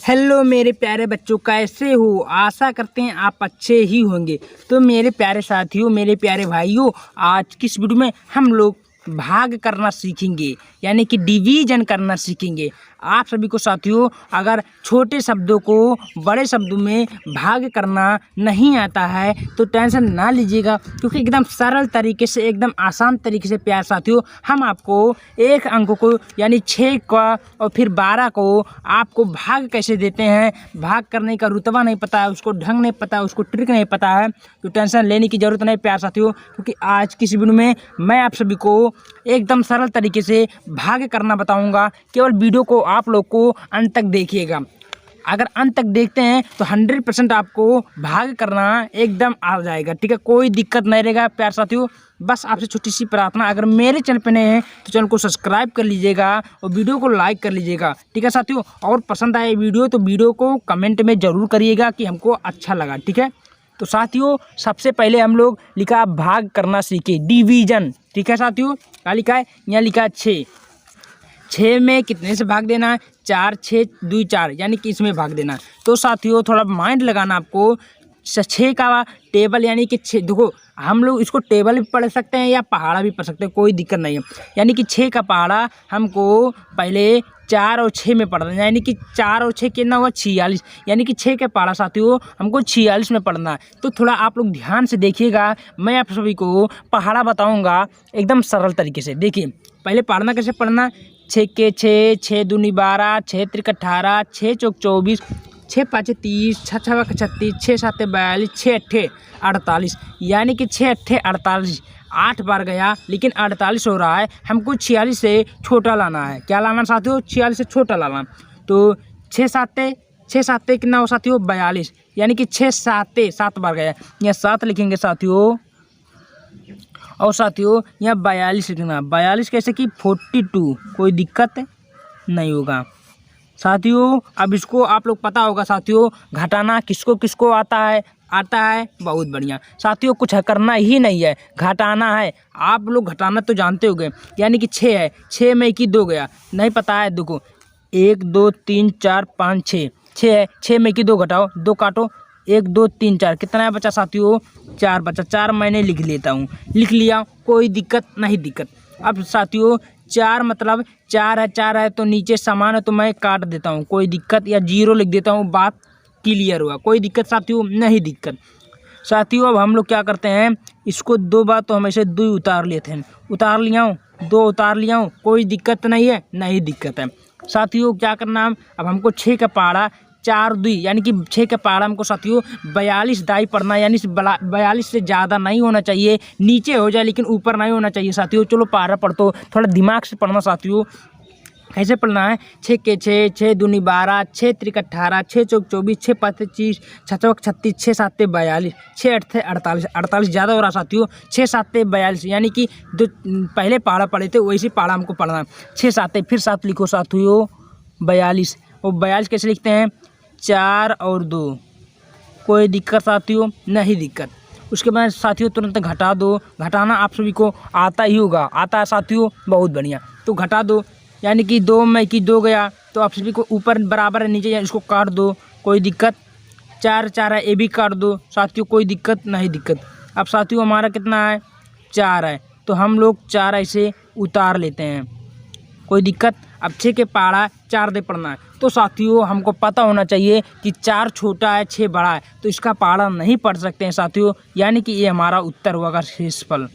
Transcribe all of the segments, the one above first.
Hello मेरे प्यारे बच्चों, कैसे हो? आशा करते हैं आप अच्छे ही होंगे। तो मेरे प्यारे साथियों, मेरे प्यारे भाइयों, आज की इस वीडियो में हम लोग भाग करना सीखेंगे, यानी कि डिवीजन करना सीखेंगे। आप सभी को साथियों, अगर छोटे शब्दों को बड़े शब्दों में भाग करना नहीं आता है तो टेंशन ना लीजिएगा, क्योंकि एकदम सरल तरीके से, एकदम आसान तरीके से प्यार साथियों, हम आपको एक अंक को यानी 6 का और फिर 12 को आपको भाग कैसे देते हैं, भाग करने का रुतबा नहीं पता है, उसको ढंग नहीं पता है, उसको ट्रिक नहीं पता है, तो टेंशन लेने की ज़रूरत नहीं प्यार साथियों, क्योंकि आज की इस वीडियो में मैं आप सभी को एकदम सरल तरीके से भाग करना बताऊंगा। केवल वीडियो को आप लोग को अंत तक देखिएगा। अगर अंत तक देखते हैं तो 100% आपको भाग करना एकदम आ जाएगा, ठीक है? कोई दिक्कत नहीं रहेगा प्यार साथियों। बस आपसे छोटी सी प्रार्थना, अगर मेरे चैनल पे नए हैं तो चैनल को सब्सक्राइब कर लीजिएगा और वीडियो को लाइक कर लीजिएगा, ठीक है साथियों? और पसंद आए वीडियो तो वीडियो को कमेंट में ज़रूर करिएगा कि हमको अच्छा लगा, ठीक है? तो साथियों, सबसे पहले हम लोग लिखा भाग करना सीखे, डिवीजन, ठीक है साथियों? क्या लिखा है? यहाँ लिखा है 6। 6 में कितने से भाग देना है? 4, 6, 2, 4, यानी कि इसमें भाग देना है। तो साथियों, थोड़ा माइंड लगाना आपको। 6 का टेबल यानी कि 6, देखो हम लोग इसको टेबल भी पढ़ सकते हैं या पहाड़ा भी पढ़ सकते हैं, कोई दिक्कत नहीं है। यानी कि 6 का पहाड़ा हमको पहले 4 और 6 में पढ़ना है, यानी कि 4 और 6 कितना हुआ? 46, यानी कि 6 का पहाड़ा साथियों हमको 46 में पढ़ना है। तो थोड़ा आप लोग ध्यान से देखिएगा, मैं आप सभी को पहाड़ा बताऊँगा एकदम सरल तरीके से। देखिए पहले पढ़ना कैसे पढ़ना? 6 के 6, 6 दूनी 12, 6 त्रिक 18, 6 चौक 24, 6 5 30, 6 6 36, 6 7 42, 6 8 48, यानी कि 6 8 48। 8 बार गया लेकिन 48 हो रहा है, हमको 46 से छोटा लाना है। क्या लाना साथियों? 46 से छोटा लाना। तो 6 7 कितना हो साथियों? 42, यानी कि 6 7 बार गया, यहाँ 7 लिखेंगे साथियों। और साथियों यहाँ 42 लिखना। 42 कैसे कि 42, कोई दिक्कत नहीं होगा साथियों। अब इसको आप लोग पता होगा साथियों, घटाना किसको किसको आता है? आता है, बहुत बढ़िया साथियों। कुछ करना ही नहीं है, घटाना है। आप लोग घटाना तो जानते होंगे, यानी कि 6 है, 6 में 1 2 गया, नहीं पता है? देखो 1 2 3 4 5 6, 6 है, 6 में 1 2 घटाओ, 2 काटो, 1 2 3 4, कितना है बचा साथियों? 4 बचा। 4 मैंने लिख लेता हूँ, लिख लिया, कोई दिक्कत नहीं दिक्कत। अब साथियों 4 मतलब 4 है तो नीचे समान है तो मैं काट देता हूँ, कोई दिक्कत, या 0 लिख देता हूँ, बात क्लियर हुआ, कोई दिक्कत साथियों नहीं दिक्कत। साथियों अब हम लोग क्या करते हैं, इसको 2 बार तो हमेशा 2 उतार लेते हैं, उतार लिया हूँ, 2 उतार लिया हूँ, कोई दिक्कत नहीं है, नहीं दिक्कत है साथियों। क्या करना है अब हमको? 6 का पहाड़ा 4 2, यानी कि 6 का पहाड़ा हमको साथियों 42 दाई पढ़ना, यानी 42 से ज़्यादा नहीं होना चाहिए, नीचे हो जाए लेकिन ऊपर नहीं होना चाहिए साथियों। चलो पहाड़ा पढ़ तो थोड़ा दिमाग से पढ़ना साथियों। कैसे पढ़ना है? 6 के 6, 6 दूनी 12, 6 त्रिक 18, 6 चौक 24, 6 5 25, 6 चौक 36, 6 7 42, 6 8 48, 48 ज़्यादा हो रहा साथियों। 6 7 42, यानी कि जो पहले पहाड़ा पढ़े थे वैसे पहाड़ा हमको पढ़ना है। 6 7, फिर 7 लिखो साथियों, 42। और 42 कैसे लिखते हैं? 4 और 2, कोई दिक्कत साथियों नहीं दिक्कत। उसके बाद साथियों तुरंत घटा दो। घटाना आप सभी को आता ही होगा, आता है साथियों, बहुत बढ़िया। तो घटा दो, यानी कि 2 में 1 2 गया, तो आप सभी को ऊपर बराबर है, नीचे इसको काट दो, कोई दिक्कत। 4 4 है, ये भी काट दो साथियों, कोई दिक्कत नहीं दिक्कत। अब साथियों हमारा कितना है? 4 है, तो हम लोग 4 ऐसे उतार लेते हैं, कोई दिक्कत। अब 6 के पहाड़ा 4 दे पढ़ना है, तो साथियों हमको पता होना चाहिए कि 4 छोटा है, 6 बड़ा है, तो इसका पहाड़ा नहीं पढ़ सकते हैं साथियों, यानी कि ये हमारा उत्तर होगा शेषफल।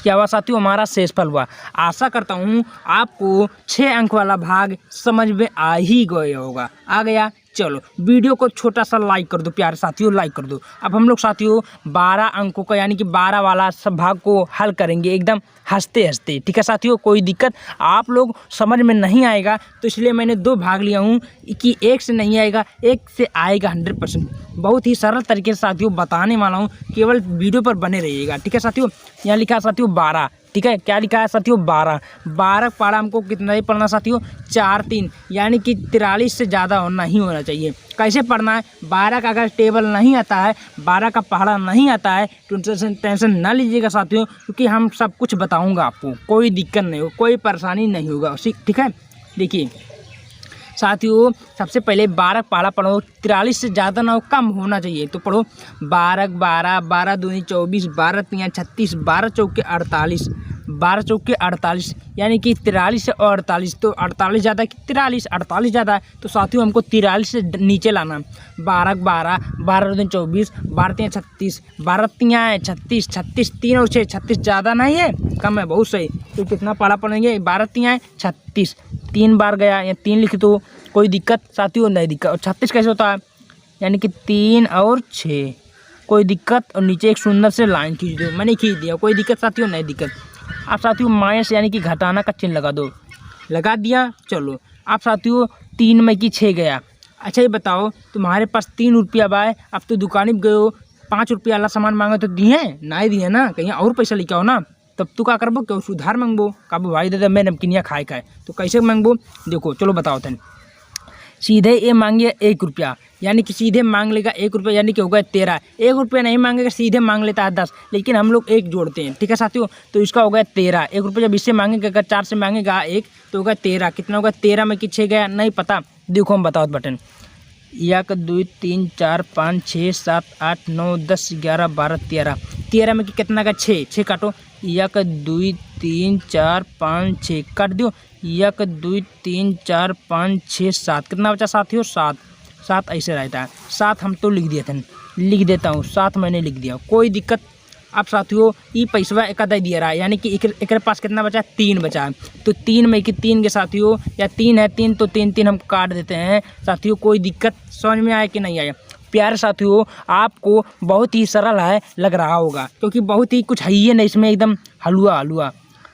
क्या हुआ साथियों? हमारा शेषफल हुआ। आशा करता हूँ आपको 6 अंक वाला भाग समझ में आ ही गया होगा। आ गया? चलो वीडियो को छोटा सा लाइक कर दो प्यारे साथियों, लाइक कर दो। अब हम लोग साथियों 12 अंकों का यानी कि 12 वाला सब भाग को हल करेंगे एकदम हंसते हंसते, ठीक है साथियों? कोई दिक्कत आप लोग समझ में नहीं आएगा तो इसलिए मैंने 2 भाग लिया हूँ कि 1 से नहीं आएगा, 1 से आएगा 100%। बहुत ही सरल तरीके से साथियों बताने वाला हूँ, केवल वीडियो पर बने रहिएगा, ठीक है साथियों? यहाँ लिखा साथियों 12, ठीक है। क्या लिखा है साथियों 12। 12 पारा हमको कितना ही पढ़ना साथियों 4 3, यानी कि 43 से ज़्यादा नहीं होना चाहिए। कैसे पढ़ना है, 12 का अगर टेबल नहीं आता है, 12 का पहाड़ा नहीं आता है तो टेंशन ना लीजिएगा साथियों, क्योंकि हम सब कुछ बताऊँगा आपको, कोई दिक्कत नहीं हो, कोई परेशानी नहीं होगा, ठीक है। देखिए साथियों सबसे पहले 12 पहाड़ा पढ़ो, 43 से ज़्यादा ना हो, कम होना चाहिए। तो पढ़ो 12 12, 12 दूनी 24, 12 तियाँ 36, 12 चौके 48, 12 चौके 48, यानी कि 43 से 48, तो 48 ज़्यादा कि 43, 48 ज़्यादा है, तो साथियों हमको 43 से नीचे लाना। 12 12, 12 दूनी 24, 12 तियाँ 36, 12 तियाँ 36, 36 3 और 6, 36 ज़्यादा नहीं है, कम है, बहुत सही। तो कितना पहाड़ा पढ़ेंगे, 12 तियाँ 36, 3 बार गया या 3 लिख दो, कोई दिक्कत साथियों नहीं दिक्कत। और 36 कैसे होता है, यानी कि 3 और 6, कोई दिक्कत। और नीचे एक सुंदर से लाइन खींच दो, मैंने खींच दिया, कोई दिक्कत साथियों नहीं दिक्कत। आप साथियों माइनस यानी कि घटाना का चिन्ह लगा दो, लगा दिया। चलो आप साथियों 3 में कि 6 गया। अच्छा ये बताओ तुम्हारे पास 3 रुपया बाय, अब तो दुकान में गए हो, 5 रुपया वाला सामान मांगे तो दिए नहीं दिए ना, कहीं और पैसा लेके आओ ना, तब तू क्या करबो, क्यों सुधार मांगबो, काबू भाई दादा मैं नमकीनिया खाए तो कैसे मांगबो। देखो चलो बताओ तन, सीधे ये मांगे 1 रुपया, यानी कि सीधे मांग लेगा 1 रुपया, यानी कि हो गया 13। 1 रुपया नहीं मांगेगा, सीधे मांग लेता है 10, लेकिन हम लोग 1 जोड़ते हैं, ठीक है साथियों। तो इसका हो गया 13। 1 रुपया जब इससे मांगेगा, अगर 4 से मांगेगा 1 तो होगा 13। कितना होगा 13 में कि 6 गया, नहीं पता, देखो हम बताओ बटन। 1 2 3 4 5 6 7 8 9 10 11 12 13। 13 में कि कितना का 6, 6 काटो। 1 2 3 4 5 6 काट दो। 1 2 3 4 5 6 7, कितना बचा साथियों 7। 7 ऐसे रहता है, 7 हम तो लिख दिए थे, लिख देता हूँ 7 मैंने लिख दिया, कोई दिक्कत। अब साथियों ये पैसा एक आधा दिया रहा है, यानी कि एक पास कितना बचा, 3 बचा है। तो 3 में कि 3 के साथियों, या 3 है 3 तो 3 3 हम काट देते हैं साथियों, कोई दिक्कत समझ में आया कि नहीं आया। प्यारे साथियों आपको बहुत ही सरल है लग रहा होगा, क्योंकि बहुत ही कुछ है ही नहीं इसमें, एकदम हलवा हलवा।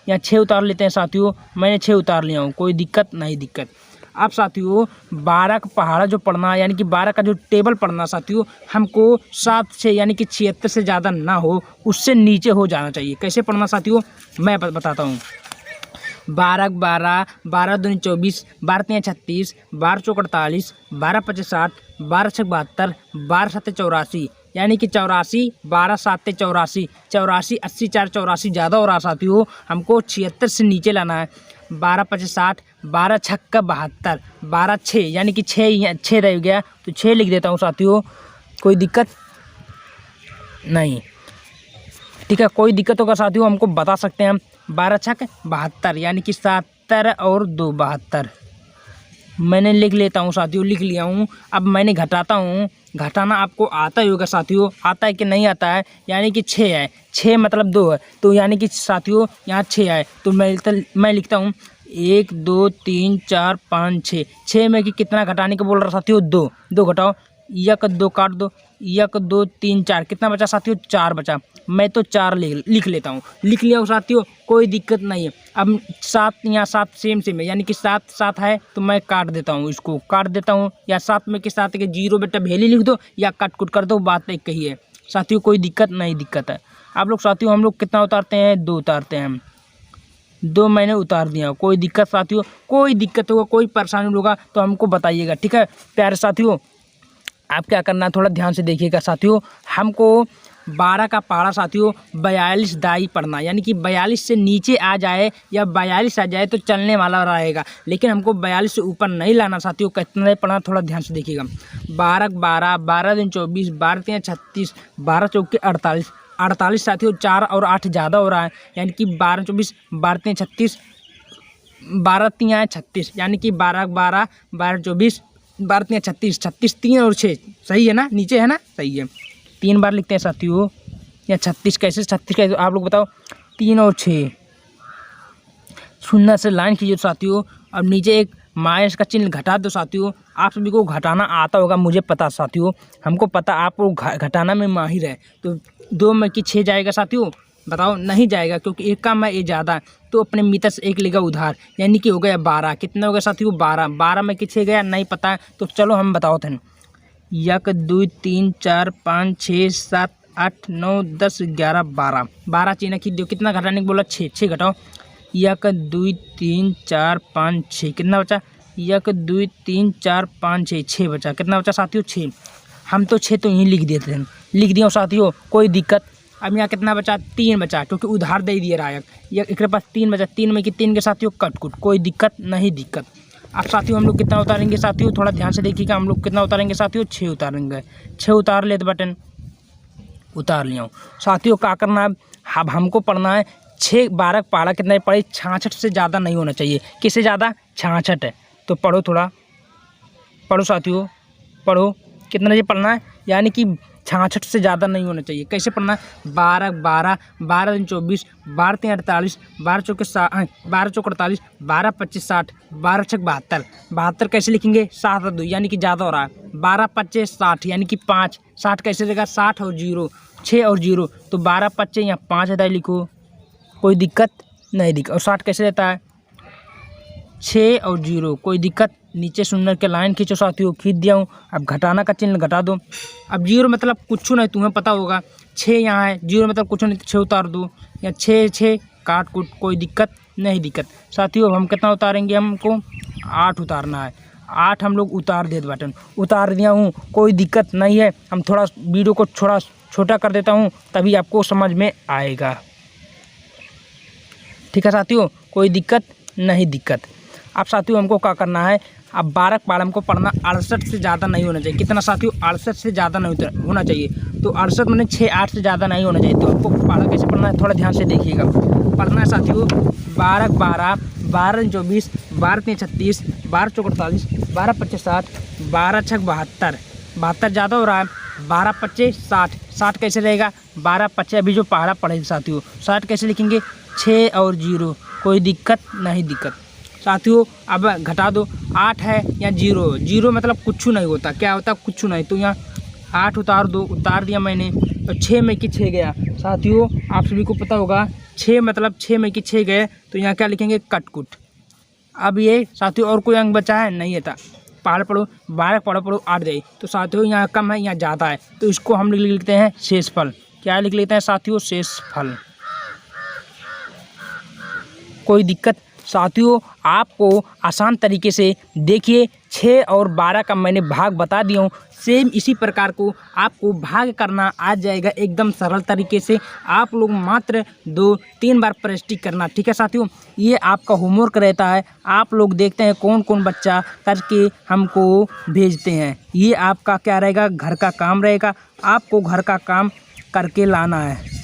यहाँ 6 उतार लेते हैं साथियों, मैंने 6 उतार लिया हूँ, कोई दिक्कत नहीं दिक्कत। अब साथियों 12 का पहाड़ा जो पढ़ना, यानी कि 12 का जो टेबल पढ़ना साथियों, हमको 7 से यानी कि 76 से ज़्यादा ना हो, उससे नीचे हो जाना चाहिए। कैसे पढ़ना साथियों मैं बताता हूँ। 12 12, 12 दूनी 24, 12 तियाँ 36, 12 चौक 48, 12 पचे 60, 12 छक 72, 12 सत्ते 84, यानी कि 84, 12 7 84, 84 80 4 84 ज़्यादा हो रहा साथियों, हमको 76 से नीचे लाना है। 12 पचे 60, 12 छक्का 72, 12 6, यानी कि 6 रह गया, तो 6 लिख देता हूँ साथियों, कोई दिक्कत नहीं, ठीक है। कोई दिक्कत होगा साथियों हमको बता सकते हैं हम। 12 छक 72, यानी कि 70 और 2 72, मैंने लिख लेता हूँ साथियों, लिख लिया हूँ। अब मैंने घटाता हूँ, घटाना आपको आता ही होगा साथियों, आता है कि नहीं आता है, यानी कि 6 है, 6 मतलब 2 है, तो यानी कि साथियों यहाँ 6 है, तो मैं लिखता हूँ 1 2 3 4 5 6। 6 में कि कितना घटाने को बोल रहा साथियों, 2 2 घटाओ, 1 2 काट दो, 1 2 3 4, कितना बचा साथियों 4 बचा, मैं तो 4 लिख लेता हूँ, लिख लिया हूँ साथियों, कोई दिक्कत नहीं है। अब 7 यहाँ 7 सेम है, यानी कि 7 7 है, तो मैं काट देता हूँ, इसको काट देता हूँ, या 7 में के 7 के 0 बेटा भेली लिख दो, या काट कुट कर दो, बात एक कही है साथियों, कोई दिक्कत नहीं दिक्कत है। आप लोग साथियों हम लोग कितना उतारते हैं, 2 उतारते हैं, 2 मैंने उतार दिया, कोई दिक्कत साथियों, कोई दिक्कत होगा, कोई परेशानी होगा तो हमको बताइएगा, ठीक है। प्यारे साथियों आप क्या करना है, थोड़ा ध्यान से देखिएगा साथियों, हमको 12 का पहाड़ा साथियों 42 दाई पढ़ना, यानी कि 42 से नीचे आ जाए या 42 आ जाए तो चलने वाला रहेगा, लेकिन हमको 42 से ऊपर नहीं लाना साथियों। कितना पढ़ना थोड़ा ध्यान से देखिएगा। 12 12, 12 दूनी 24, 12 तियाँ 36, 12 चौके 48, 48 साथियों 4 और 8 ज़्यादा हो रहा है, यानी कि 12 24, 12 तियाँ 36, 12 तियाँ 36, यानी कि 12 12, 12 24, 12 तियाँ 36, 36 3 और 6, सही है ना, नीचे है ना, सही है। 3 बार लिखते हैं साथियों, या 36 कैसे आप लोग बताओ, 3 और 6, शून्य से लाइन खींचो साथियों, अब नीचे एक माइनस का चिन्ह घटा दो साथियों। आप सभी को घटाना आता होगा, मुझे पता साथियों, हमको पता आप लोग घटाना में माहिर है। तो 2 में कि 6 जाएगा साथियों, बताओ नहीं जाएगा, क्योंकि एक कम है ये ज़्यादा, तो अपने मित्र से 1 लेगा उधार, यानी कि हो गया 12। कितना हो गया साथियों 12, 12 में कि 6 गया नहीं पता है, तो चलो हम बताओ थे। 1 2 3 4 5 6 7 8 9 10 11 12 12 चीना की दो। कितना घटाने को बोला? 6 6 घटाओ। 1 2 3 4 5 6 कितना बचा? 1 2 3 4 5 6 6 बचा। कितना बचा साथियों? 6। हम तो 6 तो यहीं लिख देते हैं, लिख दिया साथियों, कोई दिक्कत। अब यहाँ कितना बचा? 3 बचा, क्योंकि उधार दे दिया रहा है। एक पास 3 बचा, 3 में कि 3 के साथियों कट कुट, कोई दिक्कत नहीं दिक्कत। अब साथियों हम लोग कितना उतारेंगे साथियों? थोड़ा ध्यान से देखिएगा। हम लोग कितना उतारेंगे साथियों? 6 उतारेंगे। 6 उतार ले तो बटन उतार लिया साथियों। क्या करना है अब? हमको पढ़ना है 6 12 पारा कितना पढ़े? 66 से ज़्यादा नहीं होना चाहिए। किससे ज़्यादा? 66 है। तो पढ़ो, थोड़ा पढ़ो साथियों, पढ़ो। कितना ये पढ़ना है? यानी कि 66 से ज़्यादा नहीं होना चाहिए। कैसे पढ़ना है? 12 12 12 दिन 24, 12 3 48, 12 चौके 12 चौक 48, 12 25 60, 12 छक 72। 72 कैसे लिखेंगे? 7 और 2, यानी कि ज़्यादा हो रहा है। 12 25 60, यानी कि 5। 60 कैसे देगा? 60 और 0, 6 और 0, तो 12 25 यहाँ 5 है, लिखो, कोई दिक्कत नहीं दिक्कत। और 60 कैसे रहता है? 6 और 0, कोई दिक्कत। नीचे सुंदर के लाइन खींचो साथियों, खींच दिया हूँ। अब घटाना का चिन्ह घटा दो। अब 0 मतलब कुछ नहीं, तुम्हें पता होगा। 6 यहाँ है, 0 मतलब कुछ नहीं, 6 उतार दो। या 6 6 काट कुट, कोई दिक्कत नहीं दिक्कत। साथियों हम कितना उतारेंगे? हमको 8 उतारना है। 8 हम लोग उतार दे बटन उतार दिया हूँ, कोई दिक्कत नहीं है। हम थोड़ा वीडियो को थोड़ा छोटा कर देता हूँ, तभी आपको समझ में आएगा। ठीक है साथियों, कोई दिक्कत नहीं दिक्कत। अब साथियों हमको क्या करना है? अब 12 पारा हमको पढ़ना 68 से ज़्यादा नहीं होना चाहिए। कितना साथियों? 68 से ज़्यादा नहीं होना चाहिए। तो 68 मैंने 6 8 से ज़्यादा नहीं होना चाहिए। तो हमको पारा कैसे पढ़ना है? थोड़ा ध्यान से देखिएगा। पढ़ना है साथियों 12 12 12 24, 12 3 36, 12 चौक 48, 12 25 60, 12 छक 72। 72 ज़्यादा हो रहा है। 12 25 60, 60 कैसे रहेगा? 12 25, अभी जो पारा पढ़े साथियों, 60 कैसे लिखेंगे? 6 और 0, कोई दिक्कत नहीं दिक्कत। साथियों अब घटा दो। 8 है या 0, 0 मतलब कुछ नहीं होता। क्या होता? कुछ नहीं। तो यहाँ 8 उतार दो, उतार दिया मैंने। तो 6 में कि 6 गया साथियों, आप सभी को पता होगा 6 मतलब 6 में कि 6 गए। तो यहाँ क्या लिखेंगे? कट कुट। अब ये साथियों और कोई अंक बचा है? नहीं था। पहाड़ पढ़ो, 12 पढ़ो 8 गए। तो साथियों यहाँ कम है, यहाँ ज़्यादा है, तो इसको हम लिख लेते हैं शेषफल। क्या लिख लेते हैं साथियों? शेषफल। कोई दिक्कत साथियों, आपको आसान तरीके से देखिए 6 और 12 का मैंने भाग बता दिया हूँ। सेम इसी प्रकार को आपको भाग करना आ जाएगा एकदम सरल तरीके से। आप लोग मात्र 2-3 बार प्रैक्टिस करना। ठीक है साथियों, ये आपका होमवर्क रहता है। आप लोग देखते हैं कौन कौन बच्चा करके हमको भेजते हैं। ये आपका क्या रहेगा? घर का काम रहेगा। आपको घर का काम करके लाना है।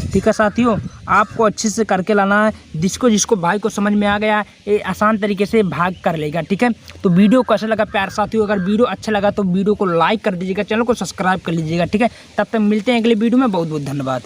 ठीक है साथियों, आपको अच्छे से करके लाना है। जिसको भाई को समझ में आ गया ये आसान तरीके से भाग कर लेगा। ठीक है, तो वीडियो कैसा लगा प्यार साथियों? अगर वीडियो अच्छा लगा तो वीडियो को लाइक कर दीजिएगा, चैनल को सब्सक्राइब कर लीजिएगा। ठीक है, तब तक मिलते हैं अगले वीडियो में। बहुत बहुत धन्यवाद।